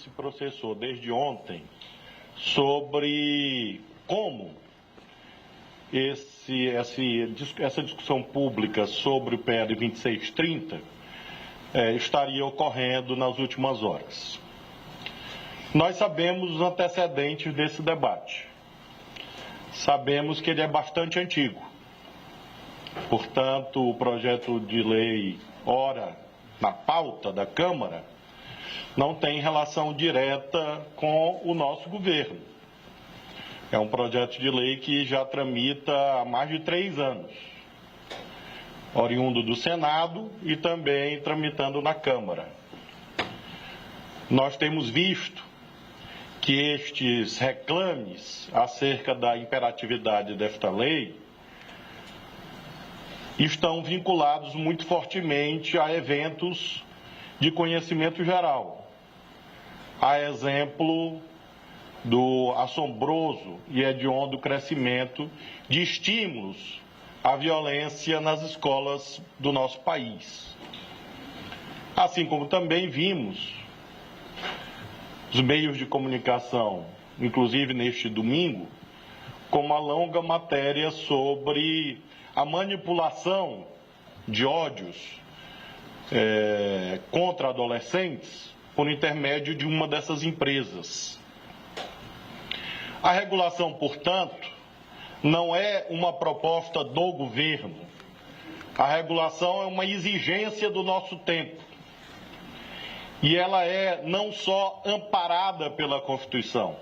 se processou desde ontem sobre como essa discussão pública sobre o PL 2630 estaria ocorrendo nas últimas horas. Nós sabemos os antecedentes desse debate. Sabemos que ele é bastante antigo. Portanto, o projeto de lei, ora na pauta da Câmara, não tem relação direta com o nosso governo. É um projeto de lei que já tramita há mais de 3 anos, oriundo do Senado e também tramitando na Câmara. Nós temos visto que estes reclames acerca da imperatividade desta lei estão vinculados muito fortemente a eventos de conhecimento geral, a exemplo do assombroso e hediondo crescimento de estímulos à violência nas escolas do nosso país. Assim como também vimos os meios de comunicação, inclusive neste domingo, com uma longa matéria sobre a manipulação de ódios contra adolescentes por intermédio de uma dessas empresas. A regulação, portanto, não é uma proposta do governo. A regulação é uma exigência do nosso tempo. E ela é não só amparada pela Constituição.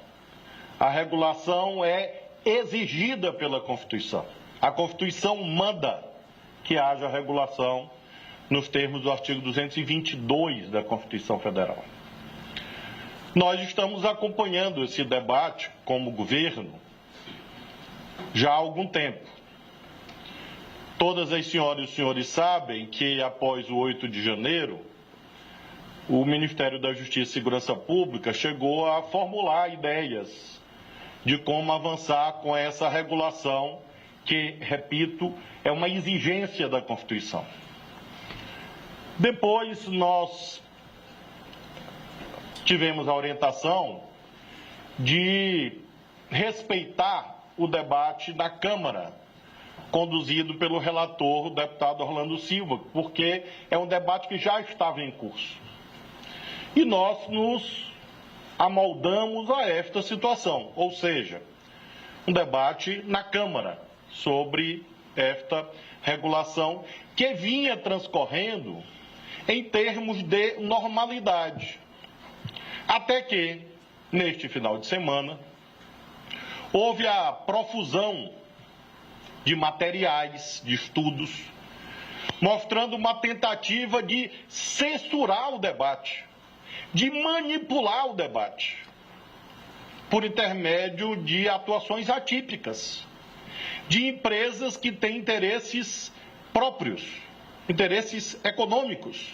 A regulação é exigida pela Constituição. A Constituição manda que haja regulação nos termos do artigo 222 da Constituição Federal. Nós estamos acompanhando esse debate como governo já há algum tempo. Todas as senhoras e os senhores sabem que após o 8 de janeiro, o Ministério da Justiça e Segurança Pública chegou a formular ideias de como avançar com essa regulação que, repito, é uma exigência da Constituição. Depois nós tivemos a orientação de respeitar o debate na Câmara, conduzido pelo relator, o deputado Orlando Silva, porque é um debate que já estava em curso. E nós nos amoldamos a esta situação, ou seja, um debate na Câmara sobre esta regulação que vinha transcorrendo em termos de normalidade. Até que, neste final de semana, houve a profusão de materiais, de estudos, mostrando uma tentativa de censurar o debate, de manipular o debate, por intermédio de atuações atípicas, de empresas que têm interesses próprios, interesses econômicos,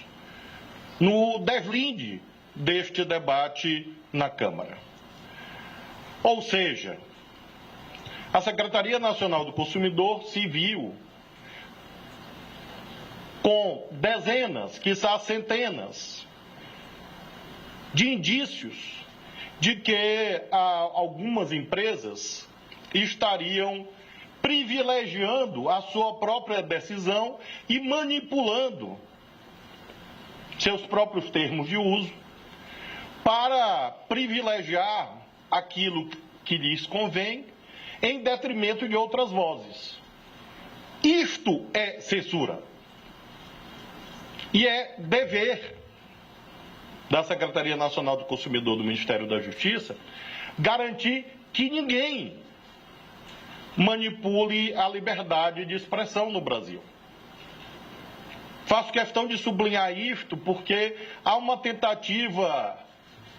no deslinde deste debate na Câmara. Ou seja, a Secretaria Nacional do Consumidor se viu com dezenas, quiçá centenas, de indícios de que algumas empresas estariam privilegiando a sua própria decisão e manipulando seus próprios termos de uso para privilegiar aquilo que lhes convém em detrimento de outras vozes. Isto é censura. E é dever da Secretaria Nacional do Consumidor do Ministério da Justiça garantir que ninguém manipule a liberdade de expressão no Brasil. Faço questão de sublinhar isto porque há uma tentativa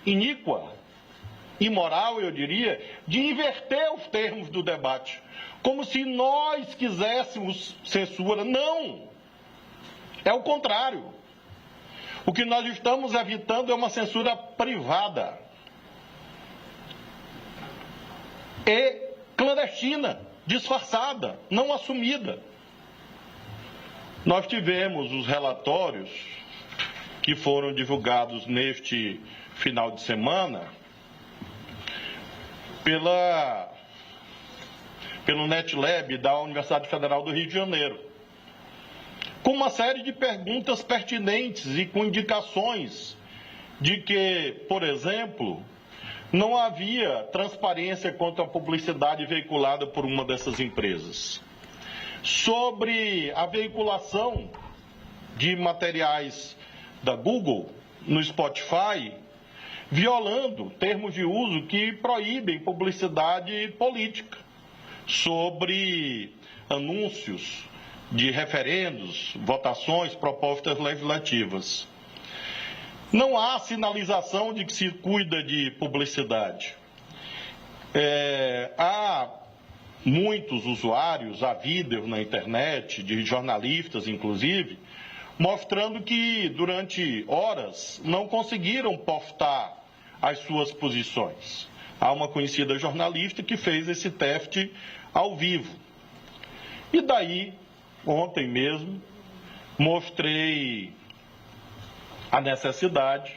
iníqua, imoral, eu diria, de inverter os termos do debate, como se nós quiséssemos censura. Não! É o contrário. O que nós estamos evitando é uma censura privada e clandestina, disfarçada, não assumida. Nós tivemos os relatórios que foram divulgados neste final de semana pelo NetLab da Universidade Federal do Rio de Janeiro, com uma série de perguntas pertinentes e com indicações de que, por exemplo, não havia transparência quanto à publicidade veiculada por uma dessas empresas. Sobre a veiculação de materiais da Google no Spotify, violando termos de uso que proíbem publicidade política sobre anúncios de referendos, votações, propostas legislativas. Não há sinalização de que se cuida de publicidade. Há muitos usuários, há vídeos na internet, de jornalistas inclusive, mostrando que durante horas não conseguiram postar as suas posições. Há uma conhecida jornalista que fez esse teste ao vivo. E daí, ontem mesmo, mostrei a necessidade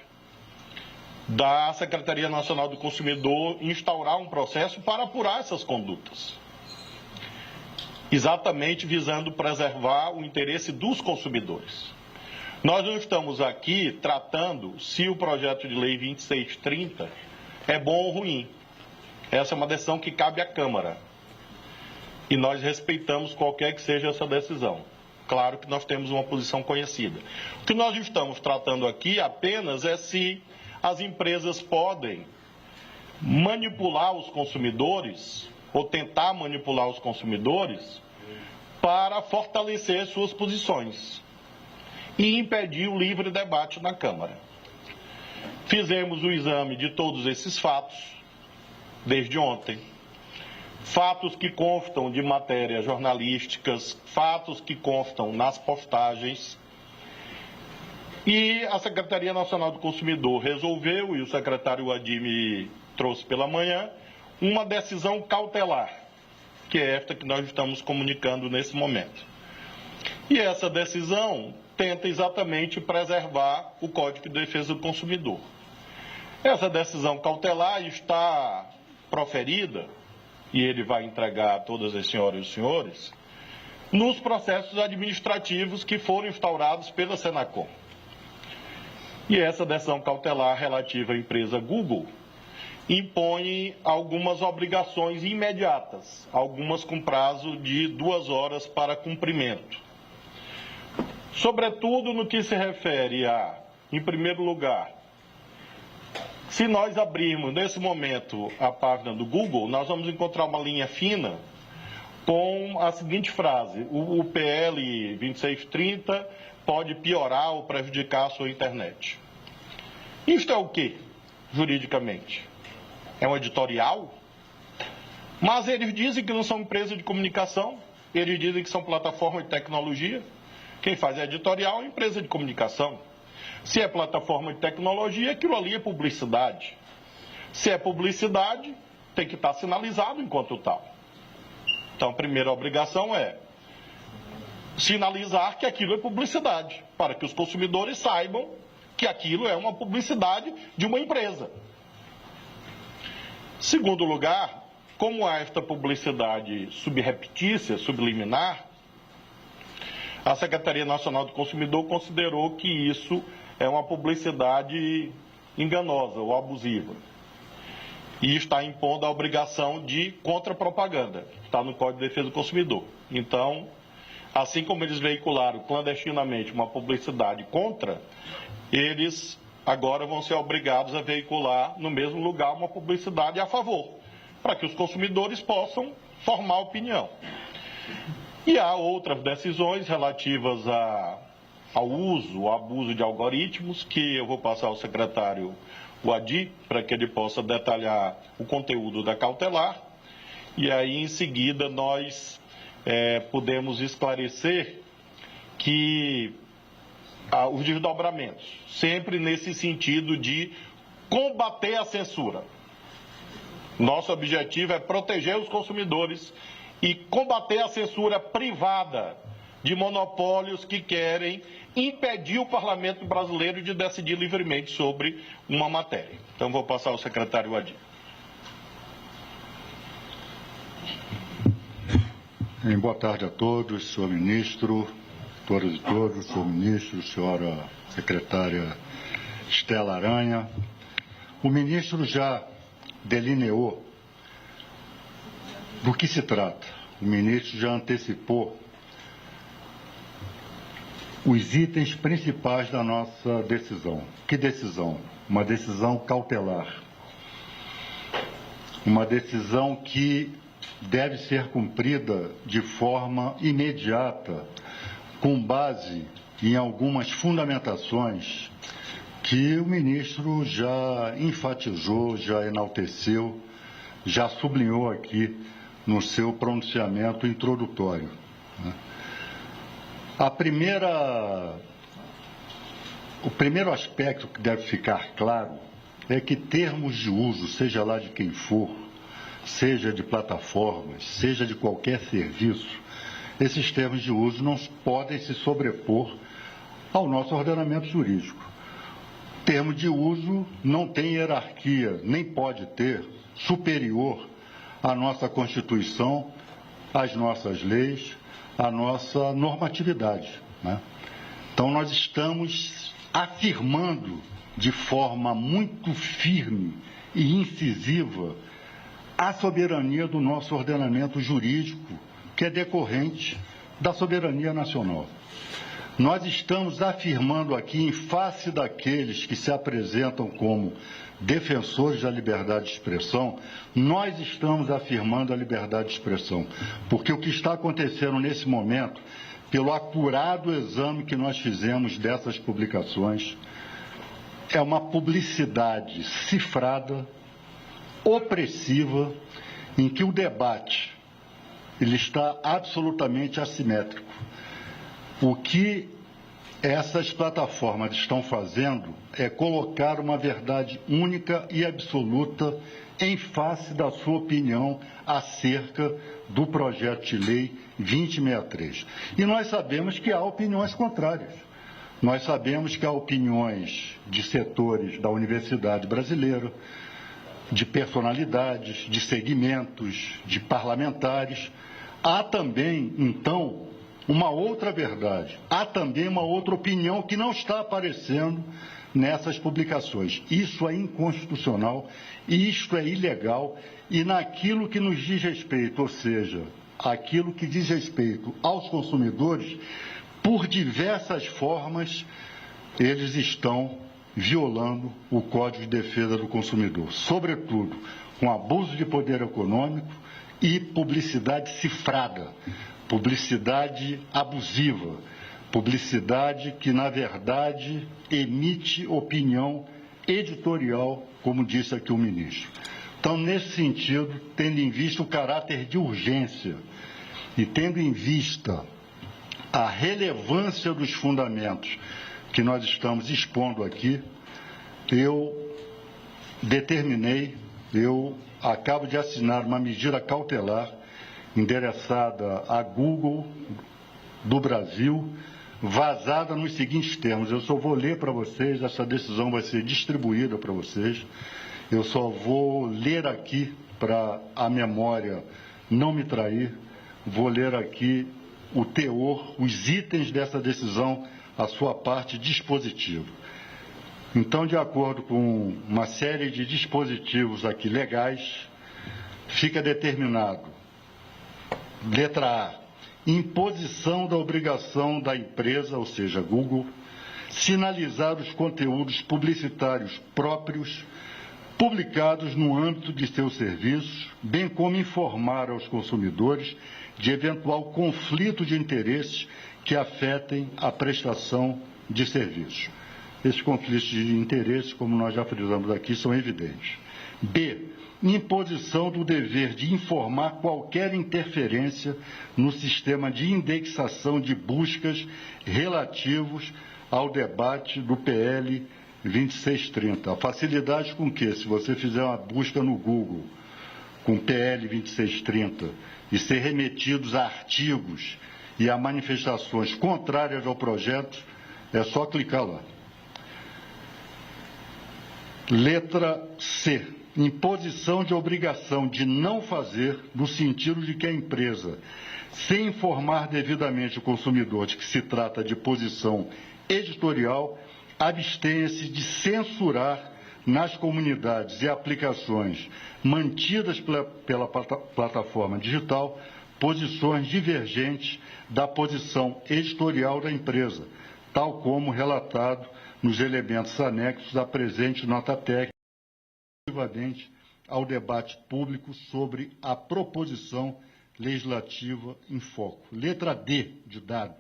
da Secretaria Nacional do Consumidor instaurar um processo para apurar essas condutas, exatamente visando preservar o interesse dos consumidores. Nós não estamos aqui tratando se o projeto de lei 2630 é bom ou ruim. Essa é uma decisão que cabe à Câmara. E nós respeitamos qualquer que seja essa decisão. Claro que nós temos uma posição conhecida. O que nós estamos tratando aqui apenas é se as empresas podem manipular os consumidores, ou tentar manipular os consumidores, para fortalecer suas posições e impedir o livre debate na Câmara. Fizemos o exame de todos esses fatos, desde ontem. Fatos que constam de matérias jornalísticas, fatos que constam nas postagens. E a Secretaria Nacional do Consumidor resolveu, e o secretário Adi me trouxe pela manhã, uma decisão cautelar, que é esta que nós estamos comunicando nesse momento. E essa decisão tenta exatamente preservar o Código de Defesa do Consumidor. Essa decisão cautelar está proferida, e ele vai entregar a todas as senhoras e os senhores, nos processos administrativos que foram instaurados pela Senacom. E essa decisão cautelar relativa à empresa Google impõe algumas obrigações imediatas, algumas com prazo de 2 horas para cumprimento. Sobretudo no que se refere a, em primeiro lugar, se nós abrirmos nesse momento a página do Google, nós vamos encontrar uma linha fina com a seguinte frase: o PL 2630 pode piorar ou prejudicar a sua internet. Isto é o quê, juridicamente? É um editorial? Mas eles dizem que não são empresas de comunicação, eles dizem que são plataformas de tecnologia. Quem faz editorial é empresa de comunicação. Se é plataforma de tecnologia, aquilo ali é publicidade. Se é publicidade, tem que estar sinalizado enquanto tal. Então, a primeira obrigação é sinalizar que aquilo é publicidade, para que os consumidores saibam que aquilo é uma publicidade de uma empresa. Segundo lugar, como há esta publicidade subreptícia, subliminar, a Secretaria Nacional do Consumidor considerou que isso é uma publicidade enganosa ou abusiva. E está impondo a obrigação de contrapropaganda, que está no Código de Defesa do Consumidor. Então, assim como eles veicularam clandestinamente uma publicidade contra, eles agora vão ser obrigados a veicular no mesmo lugar uma publicidade a favor, para que os consumidores possam formar opinião. E há outras decisões relativas ao uso, ao abuso de algoritmos, que eu vou passar ao secretário Adi, para que ele possa detalhar o conteúdo da cautelar, e aí em seguida nós podemos esclarecer que os desdobramentos, sempre nesse sentido de combater a censura. Nosso objetivo é proteger os consumidores e combater a censura privada de monopólios que querem impedir o parlamento brasileiro de decidir livremente sobre uma matéria. Então, vou passar ao secretário Adir. Boa tarde a todos, senhor ministro, todas e todos, senhor ministro, senhora secretária Estela Aranha. O ministro já delineou do que se trata. O ministro já antecipou os itens principais da nossa decisão. Que decisão? Uma decisão cautelar. Uma decisão que deve ser cumprida de forma imediata, com base em algumas fundamentações que o ministro já enfatizou, já enalteceu, já sublinhou aqui no seu pronunciamento introdutório. O primeiro aspecto que deve ficar claro é que termos de uso, seja lá de quem for, seja de plataformas, seja de qualquer serviço, esses termos de uso não podem se sobrepor ao nosso ordenamento jurídico. Termo de uso não tem hierarquia, nem pode ter, superior à nossa Constituição, às nossas leis, à nossa normatividade, né? Então, nós estamos afirmando de forma muito firme e incisiva a soberania do nosso ordenamento jurídico, que é decorrente da soberania nacional. Nós estamos afirmando aqui, em face daqueles que se apresentam como defensores da liberdade de expressão, nós estamos afirmando a liberdade de expressão, porque o que está acontecendo nesse momento, pelo acurado exame que nós fizemos dessas publicações, é uma publicidade cifrada, opressiva, em que o debate ele está absolutamente assimétrico. O que essas plataformas estão fazendo é colocar uma verdade única e absoluta em face da sua opinião acerca do projeto de lei 2063. E nós sabemos que há opiniões contrárias. Nós sabemos que há opiniões de setores da universidade brasileira, de personalidades, de segmentos, de parlamentares. Há também, então, uma outra verdade. Há também uma outra opinião que não está aparecendo nessas publicações. Isso é inconstitucional, isto é ilegal, e naquilo que nos diz respeito, ou seja, aquilo que diz respeito aos consumidores, por diversas formas, eles estão violando o Código de Defesa do Consumidor, sobretudo com abuso de poder econômico e publicidade cifrada, publicidade abusiva, publicidade que, na verdade, emite opinião editorial, como disse aqui o ministro. Então, nesse sentido, tendo em vista o caráter de urgência e tendo em vista a relevância dos fundamentos que nós estamos expondo aqui, eu acabo de assinar uma medida cautelar endereçada à Google do Brasil, vazada nos seguintes termos. Eu só vou ler para vocês, essa decisão vai ser distribuída para vocês. Eu só vou ler aqui para a memória não me trair, vou ler aqui o teor, os itens dessa decisão, a sua parte dispositiva. Então, de acordo com uma série de dispositivos aqui legais, fica determinado, letra A, imposição da obrigação da empresa, ou seja, Google, sinalizar os conteúdos publicitários próprios publicados no âmbito de seus serviços, bem como informar aos consumidores de eventual conflito de interesses que afetem a prestação de serviços. Esses conflitos de interesses, como nós já frisamos aqui, são evidentes. B, imposição do dever de informar qualquer interferência no sistema de indexação de buscas relativos ao debate do PL 2630. A facilidade com que, se você fizer uma busca no Google com PL 2630 e ser remetidos a artigos e a manifestações contrárias ao projeto, É só clicar lá. Letra C. Imposição de obrigação de não fazer, no sentido de que a empresa, sem informar devidamente o consumidor de que se trata de posição editorial, abstenha-se de censurar nas comunidades e aplicações mantidas pela plataforma digital posições divergentes da posição editorial da empresa, tal como relatado nos elementos anexos à presente nota técnica, relativamente ao debate público sobre a proposição legislativa em foco. Letra D de dado.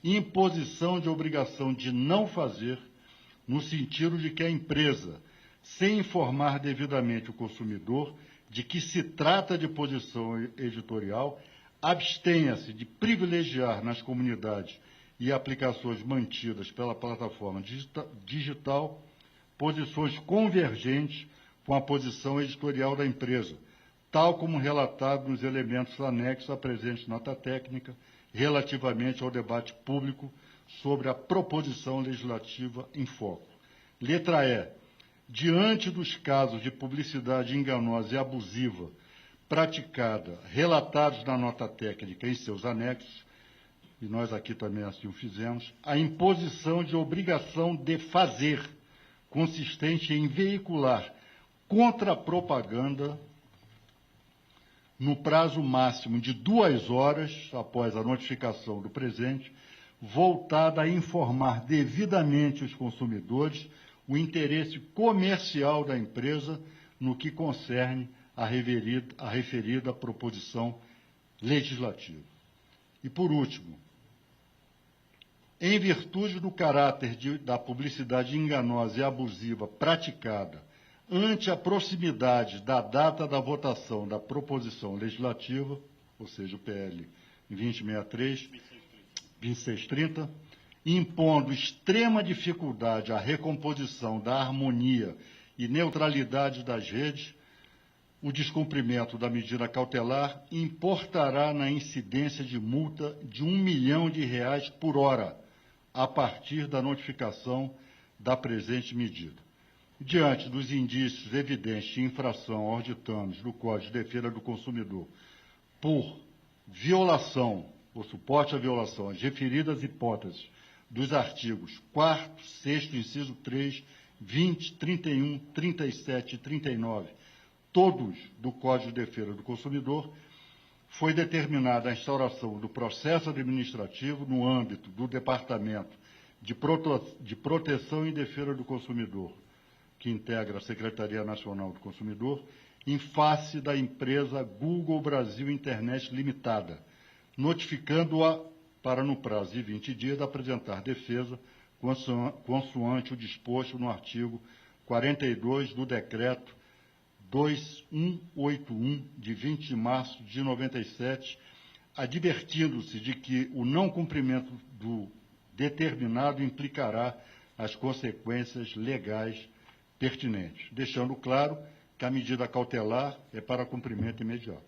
Imposição de obrigação de não fazer, no sentido de que a empresa, sem informar devidamente o consumidor de que se trata de posição editorial, abstenha-se de privilegiar nas comunidades e aplicações mantidas pela plataforma digital posições convergentes com a posição editorial da empresa, tal como relatado nos elementos anexos à presente nota técnica, relativamente ao debate público sobre a proposição legislativa em foco. Letra E. Diante dos casos de publicidade enganosa e abusiva praticada, relatados na nota técnica em seus anexos, e nós aqui também assim o fizemos, a imposição de obrigação de fazer, consistente em veicular contra-propaganda no prazo máximo de 2 horas após a notificação do presente, voltada a informar devidamente os consumidores o interesse comercial da empresa no que concerne a referida proposição legislativa. E, por último, em virtude do caráter da publicidade enganosa e abusiva praticada ante a proximidade da data da votação da proposição legislativa, ou seja, o PL 2063, 2630, impondo extrema dificuldade à recomposição da harmonia e neutralidade das redes, o descumprimento da medida cautelar importará na incidência de multa de R$ 1 milhão por hora, a partir da notificação da presente medida. Diante dos indícios evidentes de infração aos ditames do Código de Defesa do Consumidor por violação ou suporte à violação às referidas hipóteses dos artigos 4º, 6º, inciso 3, 20, 31, 37 e 39, todos do Código de Defesa do Consumidor, foi determinada a instauração do processo administrativo no âmbito do Departamento de Proteção e Defesa do Consumidor, que integra a Secretaria Nacional do Consumidor, em face da empresa Google Brasil Internet Limitada, notificando-a para, no prazo de 20 dias, apresentar defesa consoante o disposto no artigo 42 do Decreto 2181, de 20 de março de 97, advertindo-se de que o não cumprimento do determinado implicará as consequências legais pertinentes, deixando claro que a medida cautelar é para cumprimento imediato.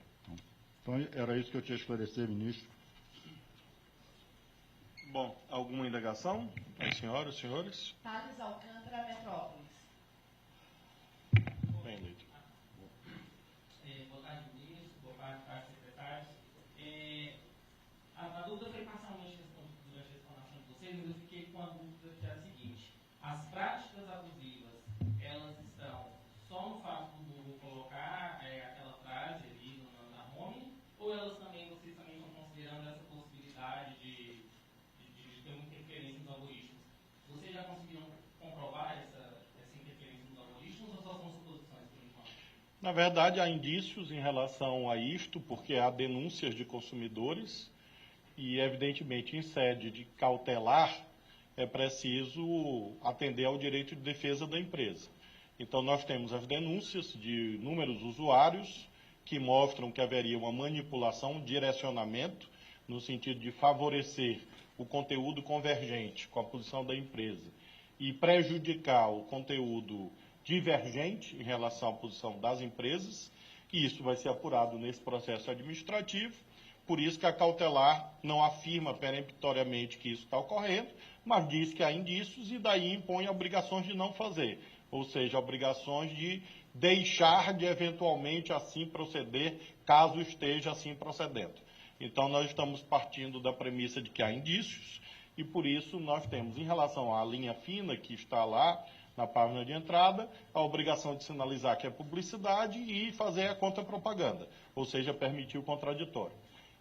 Então, era isso que eu tinha a esclarecer, ministro. Bom, alguma indagação? As senhoras, os senhores? Thales Alcântara, Metrópolis. Bem, Leite. Boa tarde, ministro. Boa tarde, secretários. A dúvida foi parcialmente respondida durante a explanação de vocês, mas eu fiquei com a dúvida que é a seguinte: as práticas abusivas, elas estão só no fato do Google colocar aquela frase ali na home, ou elas também, vocês também estão considerando essa possibilidade de ter uma interferência nos algoritmos? Vocês já conseguiram comprovar essa interferência nos algoritmos, ou só são suposições por enquanto? Na verdade, há indícios em relação a isto, porque há denúncias de consumidores e, evidentemente, em sede de cautelar, é preciso atender ao direito de defesa da empresa. Então, nós temos as denúncias de inúmeros usuários que mostram que haveria uma manipulação, um direcionamento, no sentido de favorecer o conteúdo convergente com a posição da empresa e prejudicar o conteúdo divergente em relação à posição das empresas, e isso vai ser apurado nesse processo administrativo. Por isso que a cautelar não afirma peremptoriamente que isso está ocorrendo, mas diz que há indícios e daí impõe obrigações de não fazer, ou seja, obrigações de deixar de eventualmente assim proceder, caso esteja assim procedendo. Então, nós estamos partindo da premissa de que há indícios e, por isso, nós temos, em relação à linha fina que está lá na página de entrada, a obrigação de sinalizar que é publicidade e fazer a contrapropaganda, ou seja, permitir o contraditório.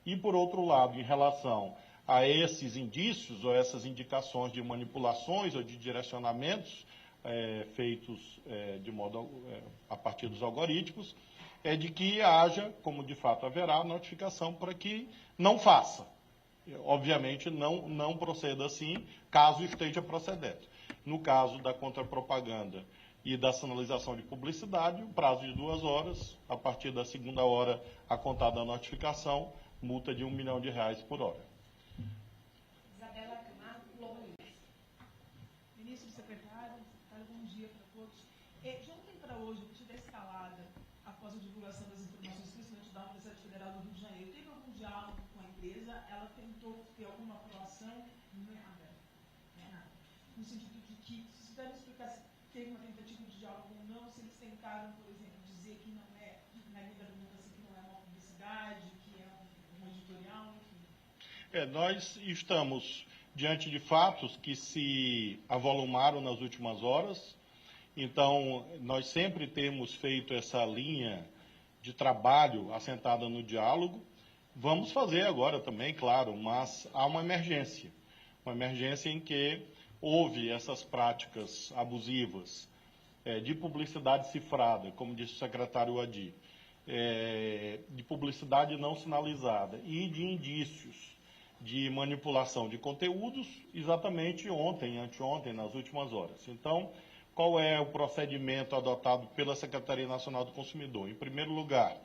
E, por outro lado, em relação a esses indícios ou essas indicações de manipulações ou de direcionamentos feitos de modo a partir dos algoritmos, é de que haja, como de fato haverá, notificação para que não faça. Obviamente, não proceda assim, caso esteja procedendo. No caso da contrapropaganda e da sinalização de publicidade, o prazo de 2 horas, a partir da segunda hora a contar da notificação, multa de R$ 1 milhão por hora. Isabela Camargo, Globo News. Ministro, secretário, bom dia para todos. De ontem para hoje, a partir da escalada, após a divulgação das informações, principalmente da Universidade Federal do Rio de Janeiro, teve algum diálogo com a empresa? Ela tentou ter alguma aprovação? Nada. No sentido de que, se vocês devem explicar se teve uma tentativa de diálogo ou não, se eles tentaram, por exemplo, dizer que não é, na linha da argumentação, que não é uma publicidade, que é um editorial, enfim. Nós estamos diante de fatos que se avolumaram nas últimas horas. Então, nós sempre temos feito essa linha de trabalho assentada no diálogo. Vamos fazer agora também, claro, mas há uma emergência em que houve essas práticas abusivas de publicidade cifrada, como disse o secretário Adi, de publicidade não sinalizada e de indícios de manipulação de conteúdos, exatamente ontem, anteontem, nas últimas horas. Então, qual é o procedimento adotado pela Secretaria Nacional do Consumidor? Em primeiro lugar,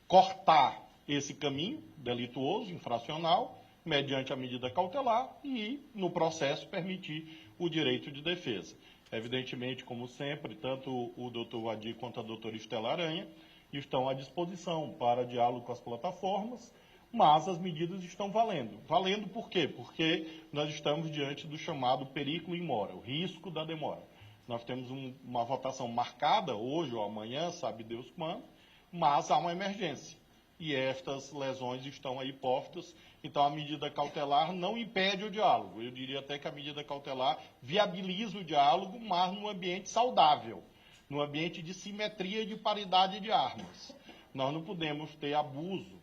cortar esse caminho delituoso, infracional, mediante a medida cautelar e, no processo, permitir o direito de defesa. Evidentemente, como sempre, tanto o doutor Adi quanto a doutora Estela Aranha estão à disposição para diálogo com as plataformas, mas as medidas estão valendo. Valendo por quê? Porque nós estamos diante do chamado periculo in mora, o risco da demora. Nós temos uma votação marcada hoje ou amanhã, sabe Deus quando, mas há uma emergência. E estas lesões estão aí postas, então a medida cautelar não impede o diálogo. Eu diria até que a medida cautelar viabiliza o diálogo, mas num ambiente saudável, num ambiente de simetria e de paridade de armas. Nós não podemos ter abuso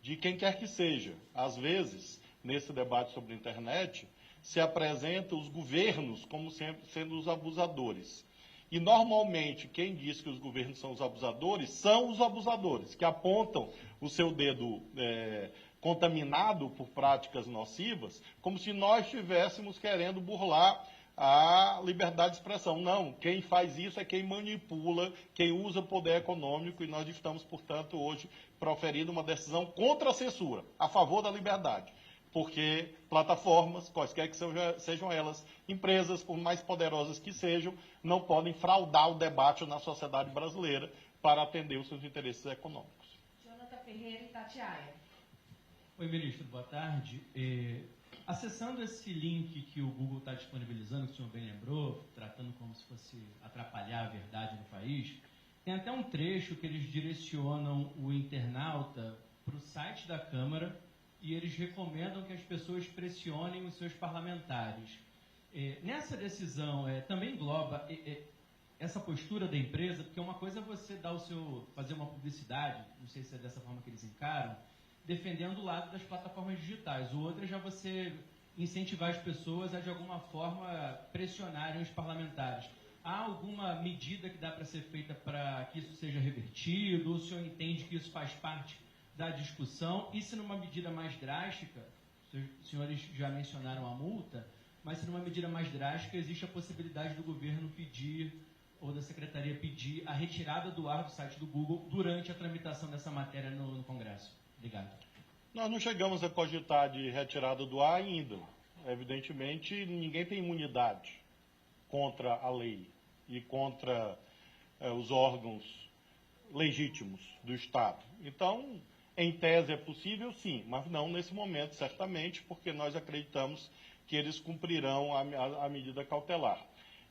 de quem quer que seja. Às vezes, nesse debate sobre a internet, se apresentam os governos como sempre sendo os abusadores. E, normalmente, quem diz que os governos são os abusadores, que apontam o seu dedo contaminado por práticas nocivas, como se nós estivéssemos querendo burlar a liberdade de expressão. Não, quem faz isso é quem manipula, quem usa poder econômico, e nós estamos, portanto, hoje proferindo uma decisão contra a censura, a favor da liberdade. Porque plataformas, quaisquer que sejam elas, empresas, por mais poderosas que sejam, não podem fraudar o debate na sociedade brasileira para atender os seus interesses econômicos. Jonathan Ferreira, Itatiaia. Oi, ministro, boa tarde. Acessando esse link que o Google está disponibilizando, que o senhor bem lembrou, tratando como se fosse atrapalhar a verdade no país, tem até um trecho que eles direcionam o internauta para o site da Câmara e eles recomendam que as pessoas pressionem os seus parlamentares. Nessa decisão, também engloba essa postura da empresa, porque uma coisa é você fazer uma publicidade, não sei se é dessa forma que eles encaram, defendendo o lado das plataformas digitais. O outro é já você incentivar as pessoas a, de alguma forma, pressionarem os parlamentares. Há alguma medida que dá para ser feita para que isso seja revertido? Ou o senhor entende que isso faz parte da discussão? E se numa medida mais drástica, os senhores já mencionaram a multa, mas se numa medida mais drástica existe a possibilidade do governo pedir, ou da secretaria pedir, a retirada do ar do site do Google durante a tramitação dessa matéria no Congresso? Obrigado. Nós não chegamos a cogitar de retirada do ar ainda. Evidentemente, ninguém tem imunidade contra a lei e contra os órgãos legítimos do Estado. Então, em tese é possível, sim, mas não nesse momento, certamente, porque nós acreditamos que eles cumprirão a medida cautelar.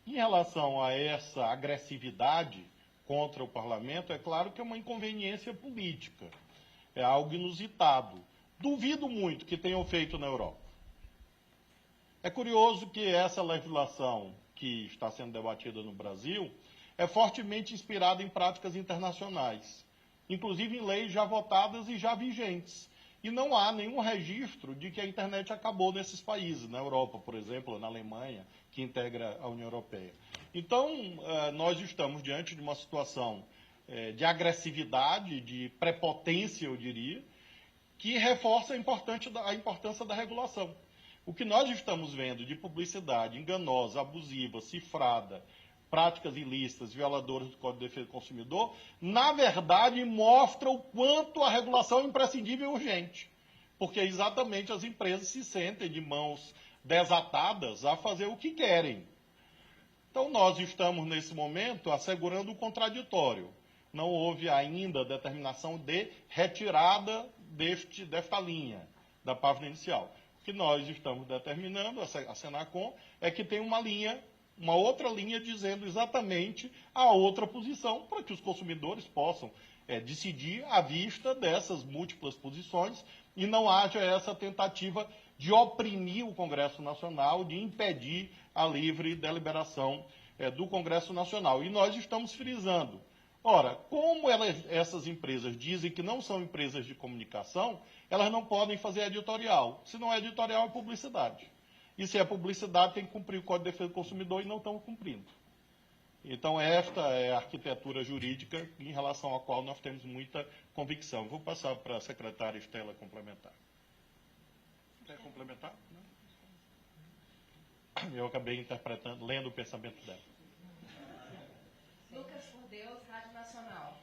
Em relação a essa agressividade contra o parlamento, é claro que é uma inconveniência política, é algo inusitado. Duvido muito que tenham feito na Europa. É curioso que essa legislação que está sendo debatida no Brasil é fortemente inspirada em práticas internacionais, inclusive em leis já votadas e já vigentes. E não há nenhum registro de que a internet acabou nesses países, na Europa, por exemplo, na Alemanha, que integra a União Europeia. Então, nós estamos diante de uma situação de agressividade, de prepotência, eu diria, que reforça a importância da regulação. O que nós estamos vendo de publicidade enganosa, abusiva, cifrada, práticas ilícitas, violadoras do Código de Defesa do Consumidor, na verdade mostra o quanto a regulação é imprescindível e urgente. Porque exatamente as empresas se sentem de mãos desatadas a fazer o que querem. Então nós estamos, nesse momento, assegurando o contraditório. Não houve ainda determinação de retirada desta linha, da página inicial. O que nós estamos determinando, a Senacom, é que tem uma outra linha dizendo exatamente a outra posição, para que os consumidores possam decidir à vista dessas múltiplas posições e não haja essa tentativa de oprimir o Congresso Nacional, de impedir a livre deliberação do Congresso Nacional. E nós estamos frisando. Ora, como essas empresas dizem que não são empresas de comunicação, elas não podem fazer editorial. Se não é editorial, é publicidade. E se é publicidade, tem que cumprir o Código de Defesa do Consumidor e não estão cumprindo. Então, esta é a arquitetura jurídica em relação à qual nós temos muita convicção. Vou passar para a secretária Estela complementar. Quer complementar? Não. Eu acabei lendo o pensamento dela. Lucas por Deus, Rádio Nacional.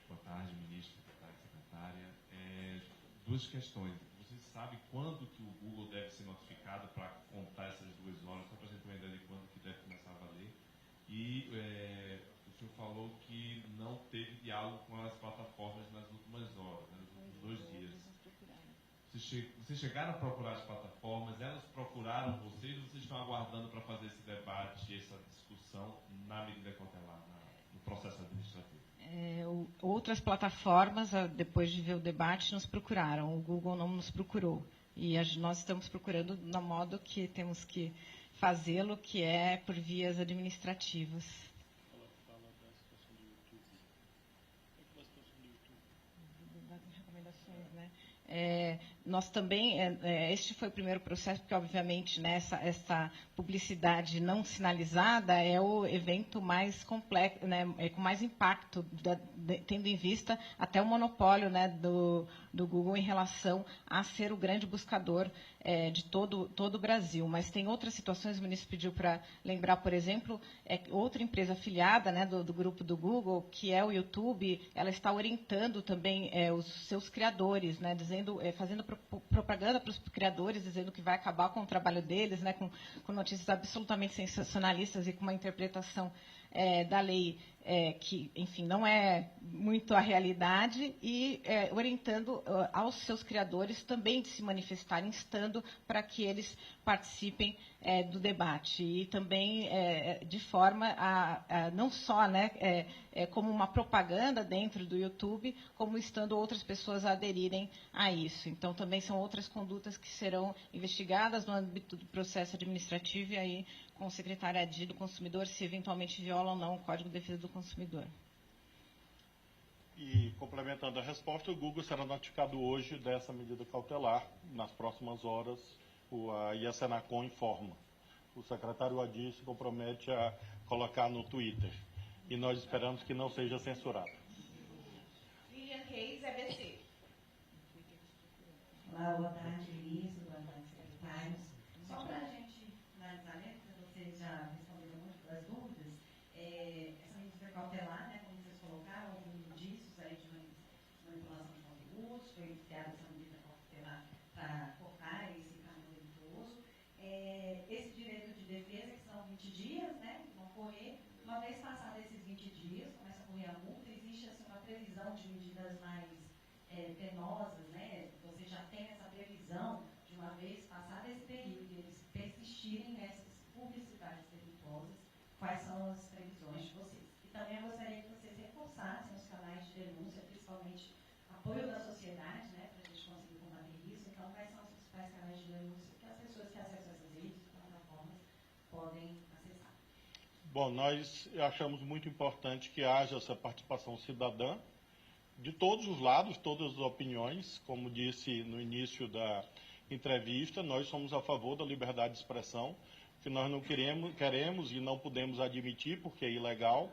Boa tarde, ministro, boa tarde, secretária. Duas questões. Você sabe quando que o Google deve ser notificado para contar essas 2 horas? Só para a gente ter uma ideia de quando que deve começar a valer. E o senhor falou que não teve diálogo com as plataformas nas últimas horas, nos últimos 2 dias. Vocês chegaram a procurar as plataformas, elas procuraram vocês, ou vocês estão aguardando para fazer esse debate, essa discussão na medida cautelar, no processo administrativo? Outras plataformas, depois de ver o debate, nos procuraram. O Google não nos procurou. E nós estamos procurando no modo que temos que fazê-lo, que é por vias administrativas. Recomendações, né? Nós também, este foi o primeiro processo, porque, obviamente, né, essa publicidade não sinalizada é o evento mais complexo, né, com mais impacto, tendo em vista até o monopólio, né, do Google em relação a ser o grande buscador de todo o Brasil. Mas tem outras situações, o ministro pediu para lembrar, por exemplo, outra empresa afiliada, né, do grupo do Google, que é o YouTube, ela está orientando também os seus criadores, né, fazendo propaganda para os criadores, dizendo que vai acabar com o trabalho deles, né, com notícias absolutamente sensacionalistas e com uma interpretação da lei que, enfim, não é muito a realidade, e orientando aos seus criadores também de se manifestarem, instando para que eles participem do debate. E também de forma não só, né, como uma propaganda dentro do YouTube, como estando outras pessoas a aderirem a isso. Então, também são outras condutas que serão investigadas no âmbito do processo administrativo e aí com o secretário Adi do Consumidor, se eventualmente viola ou não o Código de Defesa do Consumidor. E, complementando a resposta, o Google será notificado hoje dessa medida cautelar. Nas próximas horas, a Senacom informa. O secretário Adi se compromete a colocar no Twitter. E nós esperamos que não seja censurado. Lilian Reis, EBC. Olá, boa tarde, ministro, boa tarde, secretários. Só para a gente finalizar, né, porque vocês já responderam muito das dúvidas, essa medida cautelar, né, como vocês colocaram, houve indícios aí de manipulação de conteúdos, foi criada essa medida cautelar para cortar esse caminho delituoso. Esse direito de defesa, que são 20 dias, né, que vão correr, uma vez passados esses 20 dias, começa a correr a multa, existe assim, uma previsão de medidas mais penosas, né? Você já tem essa previsão de uma vez passado esse período investirem nessas publicidades delituosas, quais são as previsões de vocês. E também eu gostaria que vocês reforçassem os canais de denúncia, principalmente apoio da sociedade, né, para a gente conseguir combater isso. Então, quais são os principais canais de denúncia que as pessoas que acessam essas redes, plataformas, podem acessar? Bom, nós achamos muito importante que haja essa participação cidadã de todos os lados, todas as opiniões. Como disse no início da entrevista, nós somos a favor da liberdade de expressão, que nós não queremos e não podemos admitir, porque é ilegal,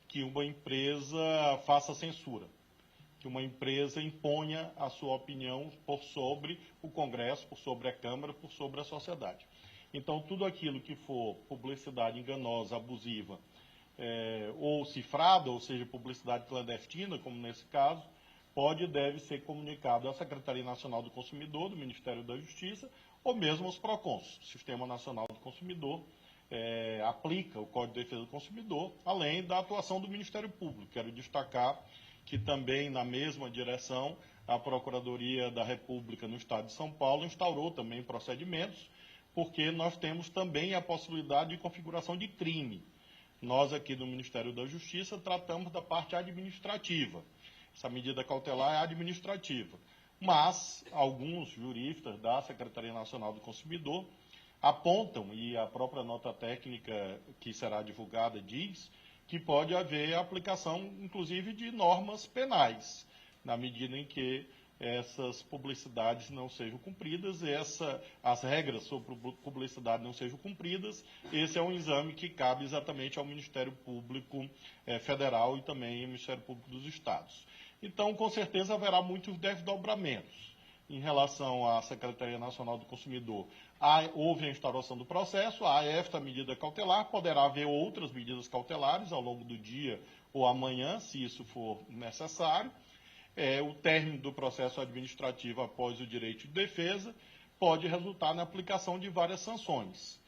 que uma empresa faça censura, que uma empresa imponha a sua opinião por sobre o Congresso, por sobre a Câmara, por sobre a sociedade. Então, tudo aquilo que for publicidade enganosa, abusiva, ou cifrada, ou seja, publicidade clandestina, como nesse caso, pode e deve ser comunicado à Secretaria Nacional do Consumidor, do Ministério da Justiça, ou mesmo aos PROCONs. O Sistema Nacional do Consumidor aplica o Código de Defesa do Consumidor, além da atuação do Ministério Público. Quero destacar que também, na mesma direção, a Procuradoria da República no Estado de São Paulo instaurou também procedimentos, porque nós temos também a possibilidade de configuração de crime. Nós aqui do Ministério da Justiça tratamos da parte administrativa. Essa medida cautelar é administrativa. Mas alguns juristas da Secretaria Nacional do Consumidor apontam, e a própria nota técnica que será divulgada diz, que pode haver aplicação, inclusive, de normas penais, na medida em que essas publicidades não sejam cumpridas, as regras sobre publicidade não sejam cumpridas. Esse é um exame que cabe exatamente ao Ministério Público Federal e também ao Ministério Público dos Estados. Então, com certeza, haverá muitos desdobramentos. Em relação à Secretaria Nacional do Consumidor, houve a instauração do processo, há esta medida cautelar, poderá haver outras medidas cautelares ao longo do dia ou amanhã, se isso for necessário. O término do processo administrativo após o direito de defesa pode resultar na aplicação de várias sanções.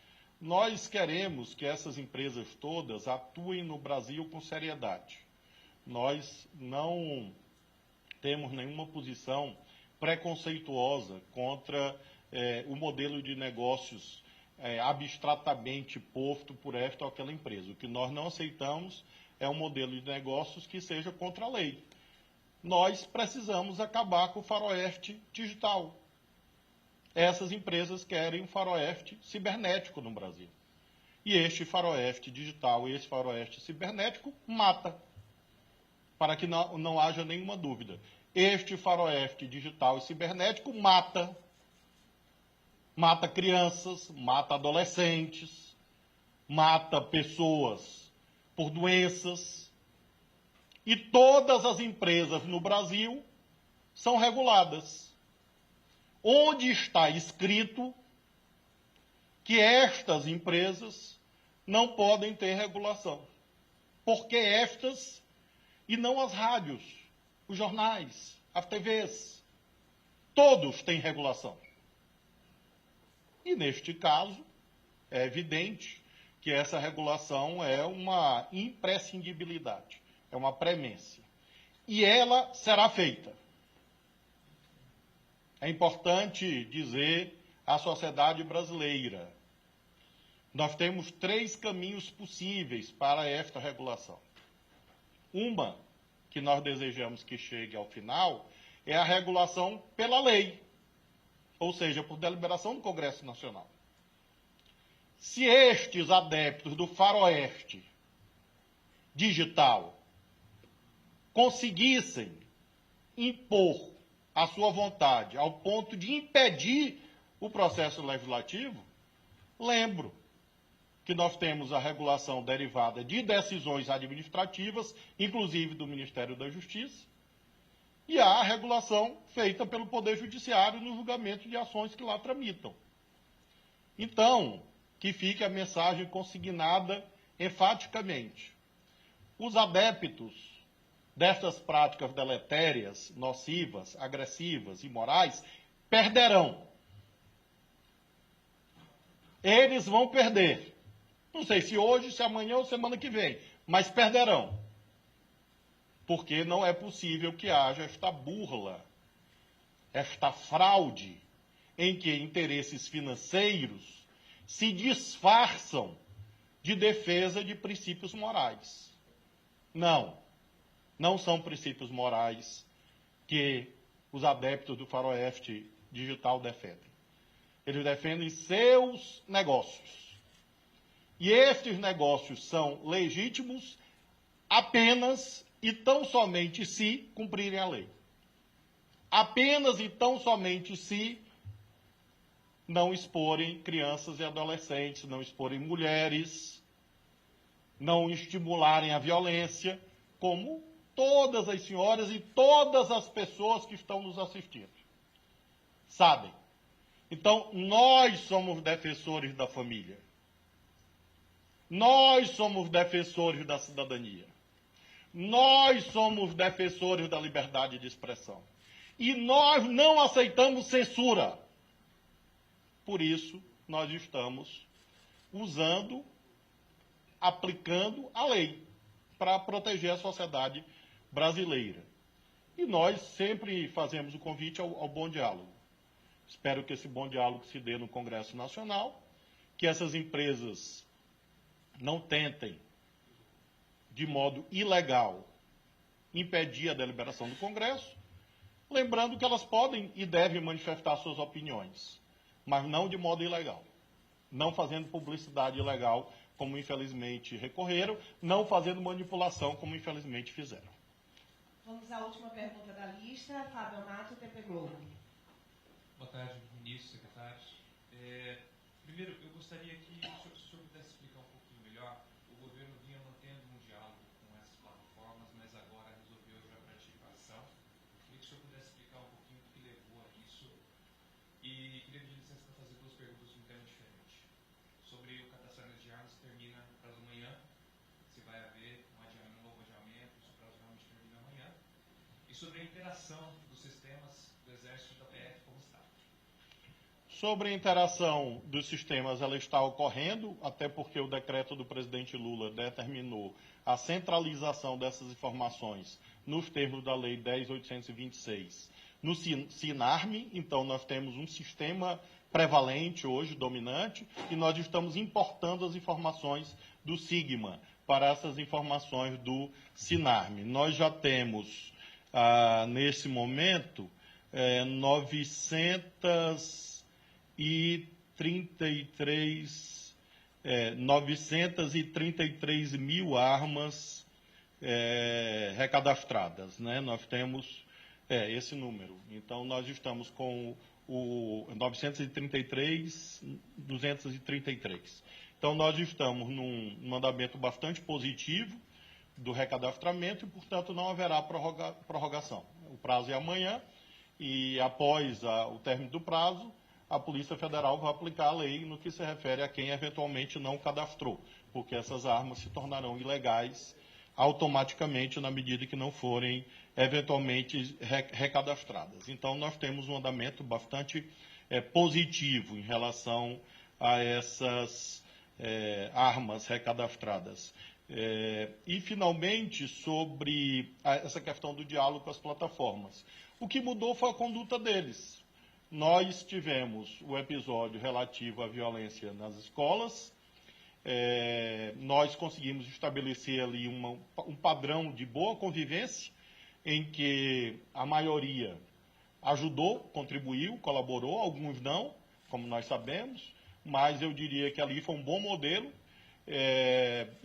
Nós queremos que essas empresas todas atuem no Brasil com seriedade. Nós não temos nenhuma posição preconceituosa contra o modelo de negócios abstratamente posto por esta ou aquela empresa. O que nós não aceitamos é um modelo de negócios que seja contra a lei. Nós precisamos acabar com o faroeste digital. Essas empresas querem um faroeste cibernético no Brasil. E este faroeste digital e esse faroeste cibernético mata. Para que não haja nenhuma dúvida. Este faroeste digital e cibernético mata. Mata crianças, mata adolescentes, mata pessoas por doenças. E todas as empresas no Brasil são reguladas. Onde está escrito que estas empresas não podem ter regulação? Porque estas e não as rádios, os jornais, as TVs, todos têm regulação. E neste caso, é evidente que essa regulação é uma imprescindibilidade. É uma premência. E ela será feita. É importante dizer à sociedade brasileira, nós temos 3 caminhos possíveis para esta regulação. Uma, que nós desejamos que chegue ao final, é a regulação pela lei, ou seja, por deliberação do Congresso Nacional. Se estes adeptos do faroeste digital conseguissem impor a sua vontade ao ponto de impedir o processo legislativo, lembro que nós temos a regulação derivada de decisões administrativas, inclusive do Ministério da Justiça, e há a regulação feita pelo Poder Judiciário no julgamento de ações que lá tramitam. Então, que fique a mensagem consignada enfaticamente. Os adeptos destas práticas deletérias, nocivas, agressivas, imorais, perderão. Eles vão perder. Não sei se hoje, se amanhã ou semana que vem, mas perderão. Porque não é possível que haja esta burla, esta fraude, em que interesses financeiros se disfarçam de defesa de princípios morais. Não são princípios morais que os adeptos do faroeste digital defendem. Eles defendem seus negócios. E estes negócios são legítimos apenas e tão somente se cumprirem a lei. Apenas e tão somente se não exporem crianças e adolescentes, não exporem mulheres, não estimularem a violência, como todas as senhoras e todas as pessoas que estão nos assistindo sabem. Então, nós somos defensores da família. Nós somos defensores da cidadania. Nós somos defensores da liberdade de expressão. E nós não aceitamos censura. Por isso, nós estamos aplicando a lei para proteger a sociedade brasileira. E nós sempre fazemos o convite ao bom diálogo. Espero que esse bom diálogo se dê no Congresso Nacional, que essas empresas não tentem, de modo ilegal, impedir a deliberação do Congresso, lembrando que elas podem e devem manifestar suas opiniões, mas não de modo ilegal, não fazendo publicidade ilegal, como infelizmente recorreram, não fazendo manipulação, como infelizmente fizeram. Vamos à última pergunta da lista. Fábio Amato, TP Globo. Boa tarde, ministro, secretários. Primeiro, eu gostaria que o senhor pudesse explicar um pouquinho melhor. O governo vinha mantendo um diálogo com essas plataformas, mas agora resolveu já partir ação. Queria que o senhor pudesse explicar um pouquinho o que levou a isso. E queria pedir licença para fazer duas perguntas de um tema diferente. Sobre o cadastramento de armas, termina no prazo amanhã. Se vai haver um novo adiamento, se o prazo realmente termina amanhã. E sobre a interação dos sistemas do Exército e da PF como está. Sobre a interação dos sistemas, ela está ocorrendo, até porque o decreto do presidente Lula determinou a centralização dessas informações nos termos da Lei 10.826 no SINARME. Então, nós temos um sistema prevalente hoje, dominante, e nós estamos importando as informações do SIGMA para essas informações do SINARME. Nós já temos, nesse momento, 933 mil armas recadastradas, né? Nós temos esse número. Então, nós estamos com o 933.233. Então, nós estamos num andamento bastante positivo do recadastramento e, portanto, não haverá prorrogação. O prazo é amanhã e, após o término do prazo, a Polícia Federal vai aplicar a lei no que se refere a quem eventualmente não cadastrou, porque essas armas se tornarão ilegais automaticamente na medida que não forem eventualmente recadastradas. Então, nós temos um andamento bastante positivo em relação a essas armas recadastradas. E, finalmente, sobre essa questão do diálogo com as plataformas. O que mudou foi a conduta deles. Nós tivemos o episódio relativo à violência nas escolas. Nós conseguimos estabelecer ali um padrão de boa convivência, em que a maioria ajudou, contribuiu, colaborou, alguns não, como nós sabemos, mas eu diria que ali foi um bom modelo.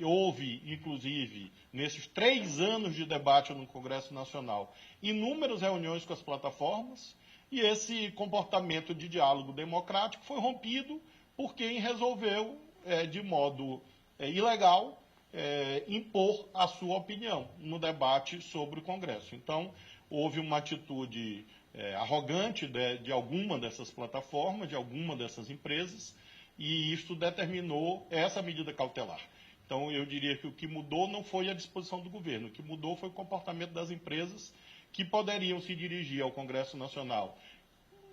Houve, inclusive, nesses 3 anos de debate no Congresso Nacional, inúmeras reuniões com as plataformas, e esse comportamento de diálogo democrático foi rompido por quem resolveu, de modo ilegal, impor a sua opinião no debate sobre o Congresso. Então, houve uma atitude arrogante de alguma dessas plataformas, de alguma dessas empresas, e isso determinou essa medida cautelar. Então, eu diria que o que mudou não foi a disposição do governo, o que mudou foi o comportamento das empresas que poderiam se dirigir ao Congresso Nacional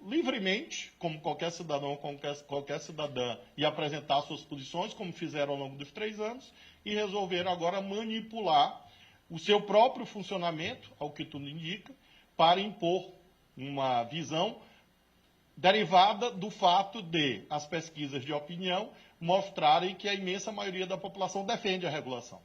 livremente, como qualquer cidadão, qualquer cidadã, e apresentar suas posições, como fizeram ao longo dos 3 anos, e resolveram agora manipular o seu próprio funcionamento, ao que tudo indica, para impor uma visão derivada do fato de as pesquisas de opinião mostrarem que a imensa maioria da população defende a regulação.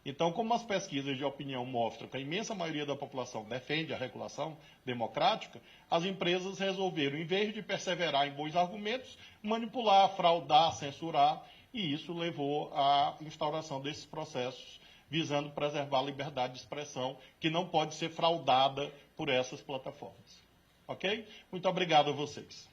Então, como as pesquisas de opinião mostram que a imensa maioria da população defende a regulação democrática, as empresas resolveram, em vez de perseverar em bons argumentos, manipular, fraudar, censurar, e isso levou à instauração desses processos visando preservar a liberdade de expressão, que não pode ser fraudada por essas plataformas. Ok? Muito obrigado a vocês.